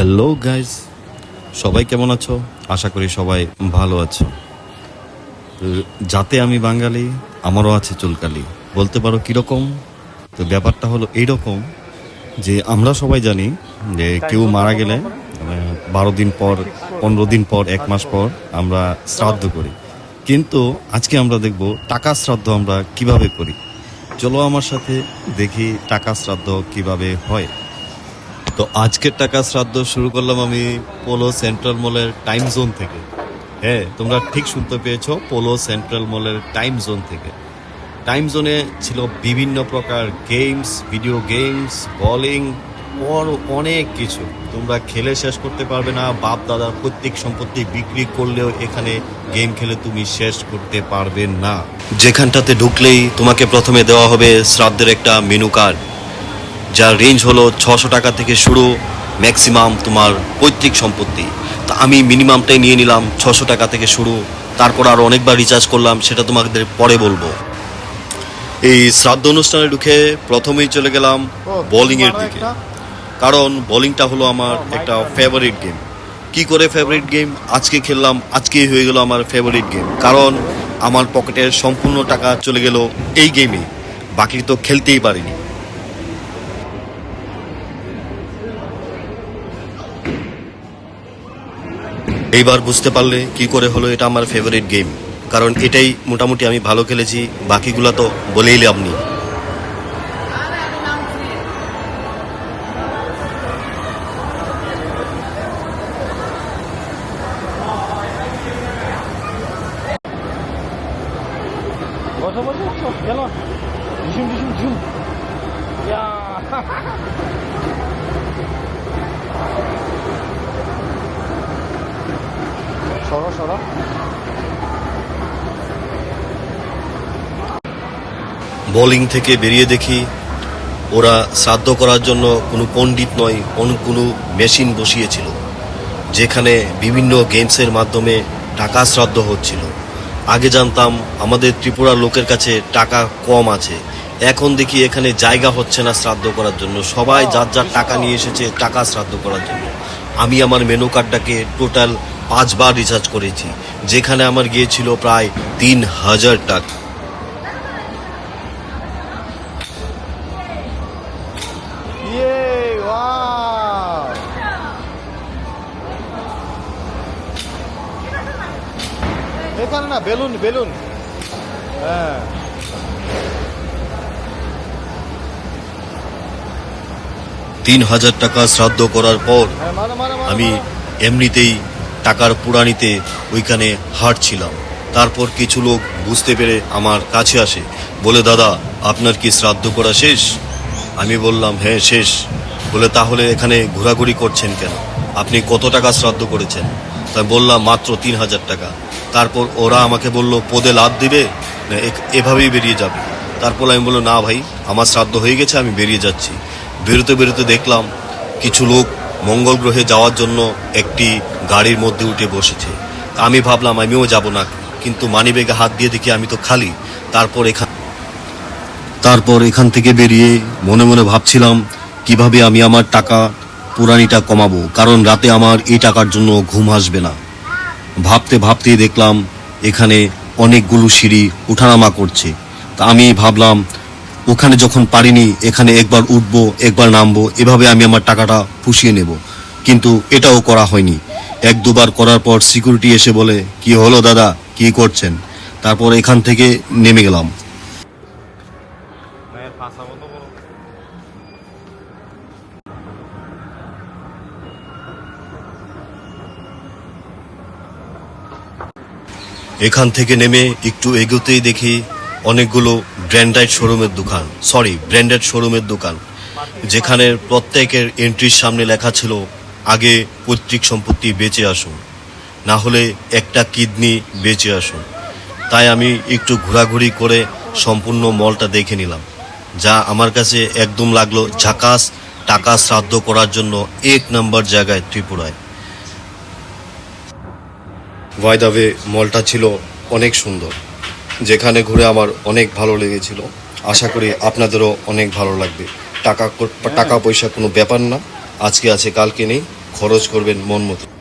Hello guys, সবাই কেমন আছো? আশা করি সবাই ভালো আছো। যাতে আমি বাঙালি, আমারও আছে চুলকালি, বলতে পারো কিরকম। তো ব্যাপারটা হলো এইরকম যে আমরা সবাই জানি যে কেউ মারা গেলে 12 দিন পর, 15 দিন পর, 1 মাস পর আমরা শ্রাদ্ধ করি। কিন্তু আজকে আমরা দেখব টাকা শ্রাদ্ধ আমরা কিভাবে করি। চলো আমার সাথে দেখি টাকা শ্রাদ্ধ কিভাবে হয়। তো আজকের টাকা শ্রাদ্ধ শুরু করলাম আমি পোলো সেন্ট্রাল মলের টাইম জোন থেকে। হ্যাঁ, তোমরা ঠিক শুনতে পেয়েছো, পোলো সেন্ট্রাল মলের টাইম জোন থেকে। টাইম জোনে ছিল বিভিন্ন প্রকার গেমস, ভিডিও গেমস, বোলিং, অনেক কিছু। তোমরা খেলে শেষ করতে পারবে না। বাপ দাদার প্রত্যেক সম্পত্তি বিক্রি করলেও এখানে গেম খেলে তুমি শেষ করতে পারবে না। যেখানটাতে ঢুকলেই তোমাকে প্রথমে দেওয়া হবে শ্রাদ্ধের একটা মেনু কার্ড, যার রেঞ্জ হলো 600 টাকা থেকে শুরু, ম্যাক্সিমাম তোমার পৈতৃক সম্পত্তি। তা আমি মিনিমামটাই নিয়ে নিলাম, 600 টাকা থেকে শুরু। তারপর আরও অনেকবার রিচার্জ করলাম, সেটা তোমাদের পরে বলবো। এই শ্রাদ্ধ অনুষ্ঠানে ঢুকে প্রথমেই চলে গেলাম বোলিংয়ের দিকে, কারণ বোলিংটা হলো আমার একটা ফেভারিট গেম। কি করে ফেভারিট গেম? আজকে খেললাম, আজকেই হয়ে গেল আমার ফেভারিট গেম, কারণ আমার পকেটের সম্পূর্ণ টাকা চলে গেল এই গেমে, বাকি তো খেলতেই পারিনি। এইবার বুঝতে পারলে কি করে হলো এটা আমার ফেভারিট গেম, কারণ এটাই মোটামুটি আমি ভালো খেলেছি, বাকিগুলা তো বলেই লাভ নেই। বসো বসো বসো, গেল ঝুম ঝুম ঝুম ইয়া সরো সরো। বোলিং থেকে বেরিয়ে দেখি ওরা শ্রাদ্ধ করার জন্য কোনো পণ্ডিত নয়, কোনো মেশিন বসিয়েছিল, যেখানে বিভিন্ন গেমসের মাধ্যমে টাকা শ্রাদ্ধ হচ্ছিল। আগে জানতাম আমাদের ত্রিপুরার লোকের কাছে টাকা কম আছে, এখন দেখি এখানে জায়গা হচ্ছে না শ্রাদ্ধ করার জন্য, সবাই যার যার টাকা নিয়ে এসেছে টাকা শ্রাদ্ধ করার জন্য। আমি আমার মেনু কার্ডটাকে টোটাল 5 বার রিচার্জ করেছি, যেখানে আমার গিয়েছিল প্রায় 3000 টাকা। ইয়ে ওয়াও, এখানে না বেলুন বেলুন। হ্যাঁ 3000 টাকা শ্রাদ্ধ করার পর হ্যাঁ, মারো মারো মারো, আমি মারো। এমনিতেই টাকার পুরানিতে ওইখানে হাঁটছিলাম। তারপর কিছু লোক বুঝতে পেরে আমার কাছে আসে, বলে, দাদা আপনার কি শ্রাদ্ধ করা শেষ? আমি বললাম হ্যাঁ শেষ। বলে, তাহলে এখানে ঘোরাঘুরি করছেন কেন? আপনি কত টাকা শ্রাদ্ধ করেছেন? তাই বললাম মাত্র 3000 টাকা। তারপর ওরা আমাকে বলল, পদে লাভ দিবে না এভাবেই বেরিয়ে যাবে? তারপর আমি বললাম, না ভাই, আমার শ্রাদ্ধ হয়ে গেছে, আমি বেরিয়ে যাচ্ছি। বেরোতে বেরোতে দেখলাম কিছু লোক মঙ্গল গ্রহে যাওয়ার জন্য একটি গাড়ির মধ্যে উঠে বসেছে। আমি ভাবলাম আমিও যাব না, কিন্তু মানিব্যাগে হাত দিয়ে দেখি আমি তো খালি। তারপর এখান থেকে বেরিয়ে মনে মনে ভাবছিলাম কিভাবে আমি আমার টাকা পুরানিটা কমাবো, কারণ রাতে আমার এই টাকার জন্য ঘুম আসবে না। ভাবতে ভাবতেই দেখলাম এখানে অনেকগুলো সিঁড়ি উঠানামা করছে। তা আমি ভাবলাম ওখানে যখন পারিনি, এখানে একবার উঠবো একবার নামবো, এভাবে আমি আমার টাকাটা পুষিয়ে নেব। কিন্তু এটাও করা হয়নি। 1-2 বার করার পর সিকিউরিটি এসে বলে, কি হলো দাদা, কি করছেন? তারপর এখান থেকে নেমে গেলাম। এখান থেকে নেমে একটু এগোতেই দেখি অনেকগুলো ব্র্যান্ডেড শোরুমের দোকান, যেখানে প্রত্যেকের এন্ট্রির সামনে লেখা ছিল, আগে পৈতৃক সম্পত্তি বেঁচে আসুন, না হলে একটা কিডনি বেঁচে আসুন। তাই আমি একটু ঘোরাঘুরি করে সম্পূর্ণ মলটা দেখে নিলাম, যা আমার কাছে একদম লাগলো ঝাকাস। টাকা শ্রাদ্ধ করার জন্য 1 নম্বর জায়গায় ত্রিপুরায়। বাই দ্য ওয়ে, মলটা ছিল অনেক সুন্দর, যেখানে ঘুরে আমার অনেক ভালো লেগেছিল। আশা করি আপনাদেরও অনেক ভালো লাগবে। টাকা পয়সা কোনো ব্যাপার না, আজকে আছে কালকে নেই। খরচ করবেন মন মতো।